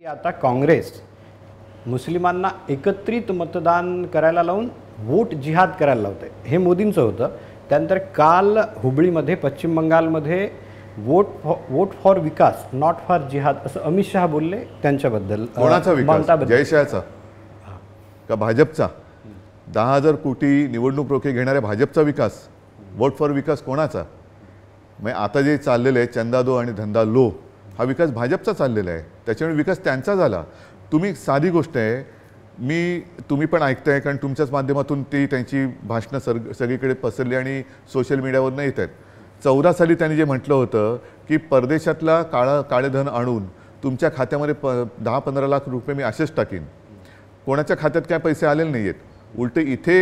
आता काँग्रेस मुस्लिमांना एकत्रित मतदान करायला लावून वोट जिहाद करायला लावते, हे मोदींचं होतं. त्यानंतर काल हुबळीमध्ये पश्चिम बंगालमध्ये vote for Vikas not for जिहाद असं अमित शहा बोलले. त्यांच्याबद्दल कोणाचा विकास? जयशहाचा का भाजपचा? 10,000 कोटी निवडणूक रोखे घेणाऱ्या भाजपचा विकास? वोट फॉर विकास कोणाचा? मग आता जे चाललेलं आहे चंदा दो आणि धंदा लो, हा विकास भाजपचा चाललेला आहे. त्याच्यामुळे विकास त्यांचा झाला. तुम्ही साधी गोष्ट आहे, तुम्ही पण ऐकताय कारण तुमच्याच माध्यमातून ती त्यांची भाषणं सगळीकडे पसरली आणि सोशल मीडियावरनं येत आहेत. 14 साली त्यांनी जे म्हटलं होतं की परदेशातला काळे धन आणून तुमच्या खात्यामध्ये 10-15 लाख रुपये मी असेच टाकीन. कोणाच्या खात्यात काय पैसे आलेले नाही आहेत. उलटे इथे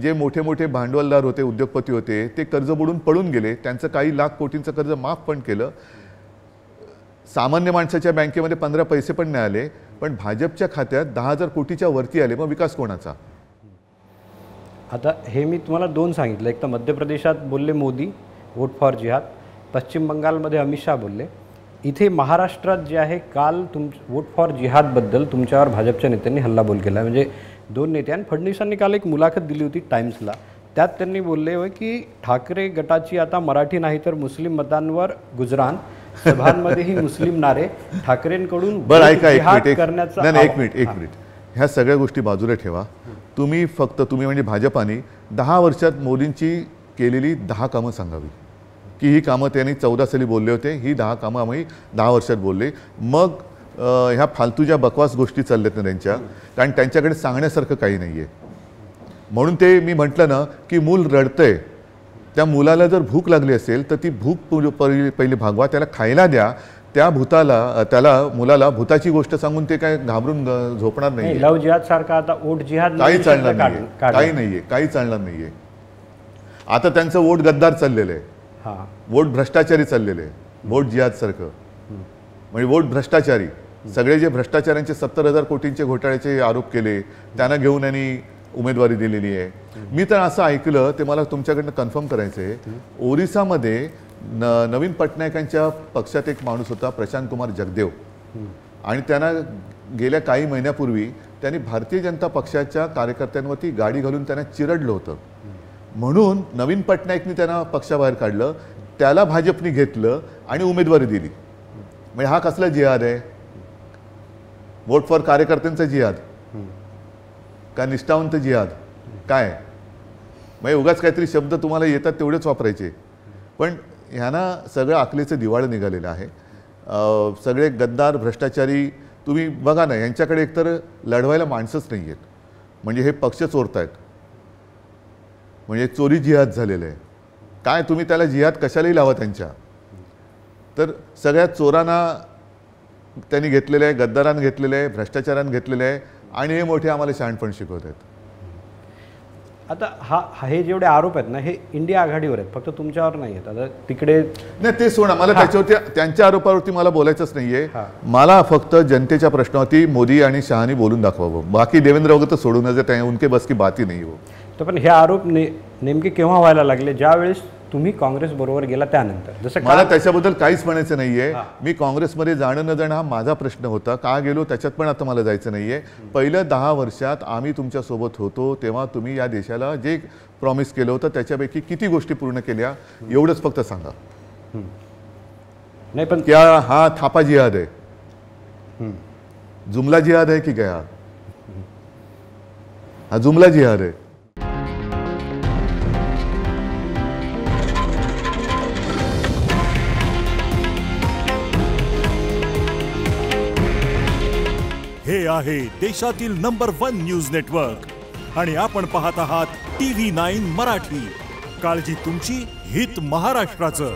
जे मोठे मोठे भांडवलदार होते, उद्योगपती होते, ते कर्ज बुडून पळून गेले. त्यांचं काही लाख कोटींचं कर्ज माफ पण केलं. सामान्य माणसाच्या बँकेमध्ये 15 पैसे पण नाही आले, पण भाजपच्या खात्यात 10,000 कोटीच्या वरती आले. मग विकास कोणाचा? आता हे मी तुम्हाला दोन सांगितलं. एक तर मध्य प्रदेशात बोलले मोदी वोट फॉर जिहाद, पश्चिम बंगालमध्ये अमित शहा बोलले. इथे महाराष्ट्रात जे आहे काल वोट फॉर जिहादबद्दल तुमच्यावर भाजपच्या नेत्यांनी हल्लाबोल केला. म्हणजे दोन नेत्यांनी, फडणवीसांनी काल एक मुलाखत दिली होती टाइम्सला. त्यात त्यांनी बोलले होय की ठाकरे गटाची आता मराठी नाही तर मुस्लिम मतांवर गुजराण, सभांमध्येही मुस्लिम नारे, ठाकरेंकडून करण्याचा. एक मिनिट ह्या सगळ्या गोष्टी बाजूला ठेवा. तुम्ही म्हणजे भाजपाने 10 वर्षात मोदींची केलेली 10 कामं सांगावी की ही कामं त्यांनी 14 साली बोलले होते, ही 10 कामं आम्ही 10 वर्षात बोलले. मग ह्या फालतूच्या बकवास गोष्टी चालल्यात ना त्यांच्या, कारण त्यांच्याकडे सांगण्यासारखं काही नाही आहे. म्हणून ते मी म्हटलं ना की मूल रडतंय, त्या मुलाला जर भूक लागली असेल तर ती भूक पहिली भागवा, त्याला खायला द्या. त्याला मुलाला भूताची गोष्ट सांगून ते काय घाबरून झोपणार नाही. लव जिहाद सारखा आता वोट जिहाद काही चालणार नाही, काही चालणार नाहीये. आता त्यांचं वोट गद्दार चाललेलं आहे, वोट भ्रष्टाचारी चाललेलं आहे. वोट जिहाद सारखं म्हणजे वोट भ्रष्टाचारी. सगळे जे भ्रष्टाचाऱ्यांचे 70,000 कोटींचे घोटाळ्याचे आरोप केले, त्यांना घेऊन यांनी उमेदवारी दिलेली आहे. मी तर असं ऐकलं, ते मला तुमच्याकडनं कन्फर्म करायचं आहे, ओरिसामध्ये नवीन पटनायकांच्या पक्षात एक माणूस होता प्रशांत कुमार जगदेव, आणि त्यांना गेल्या काही महिन्यापूर्वी त्यांनी भारतीय जनता पक्षाच्या कार्यकर्त्यांवरती गाडी घालून त्यांना चिरडलं होतं. म्हणून नवीन पटनायकनी त्यांना पक्षाबाहेर काढलं, त्याला भाजपने घेतलं आणि उमेदवारी दिली. म्हणजे हा कसला जिहाद आहे? वोट फॉर कार्यकर्त्यांचा जिहाद का निष्ठावंत जिहाद? काय म्हणजे उगाच काहीतरी शब्द तुम्हाला येतात तेवढेच वापरायचे. पण ह्यांना सगळं अकलेचं दिवाळं निघालेलं आहे. सगळे गद्दार भ्रष्टाचारी तुम्ही बघा ना, यांच्याकडे एकतर लढवायला माणसंच नाही आहेत. म्हणजे हे पक्ष चोरतायत, म्हणजे चोरी जिहाद झालेलं आहे. काय तुम्ही त्याला जिहाद कशालाही लावा त्यांच्या. तर सगळ्या चोरांना त्यांनी घेतलेलं आहे, गद्दारांना घेतलेलं आहे, भ्रष्टाचारांना घेतलेलं आहे, आणि हे मोठे आम्हाला शहाणपण शिकवत आहेत. आता हे जेवढे आरोप आहेत ना, हे इंडिया आघाडीवर आहेत, फक्त तुमच्यावर नाही आहेत. आता तिकडे नाही, ते सोडा. मला त्याच्यावरती, त्यांच्या आरोपावरती मला बोलायचंच नाहीये. मला फक्त जनतेच्या प्रश्नावरती मोदी आणि शहानी बोलून दाखवावं. बाकी देवेंद्र वगैरे तर सोडून जाते, उनके बस की बात ही नाही हो. तर पण हे आरोप नेमके केव्हा व्हायला लागले? ज्यावेळेस तुम्ही काँग्रेस बरोबर गेला त्यानंतर. जसं मला त्याच्याबद्दल काहीच म्हणायचं नाहीये. मी काँग्रेसमध्ये जाणं न जाणं हा माझा प्रश्न होता. का गेलो त्याच्यात पण आता मला जायचं नाहीये. पहिल्या 10 वर्षात आम्ही तुमच्या सोबत होतो, तेव्हा तुम्ही या देशाला जे प्रॉमिस केलं होतं त्याच्यापैकी किती गोष्टी पूर्ण केल्या, एवढंच फक्त सांगा. नाही पण क्या हा थापा जिहाद आहे? जुमला जिहाद आहे की क्या? हा जुमला जिहाद आहे. हे आहे देशातील नंबर 1 न्यूज नेटवर्क आणि आपण पाहत आहात TV9 मराठी. काळजी तुमची, हित महाराष्ट्राचं.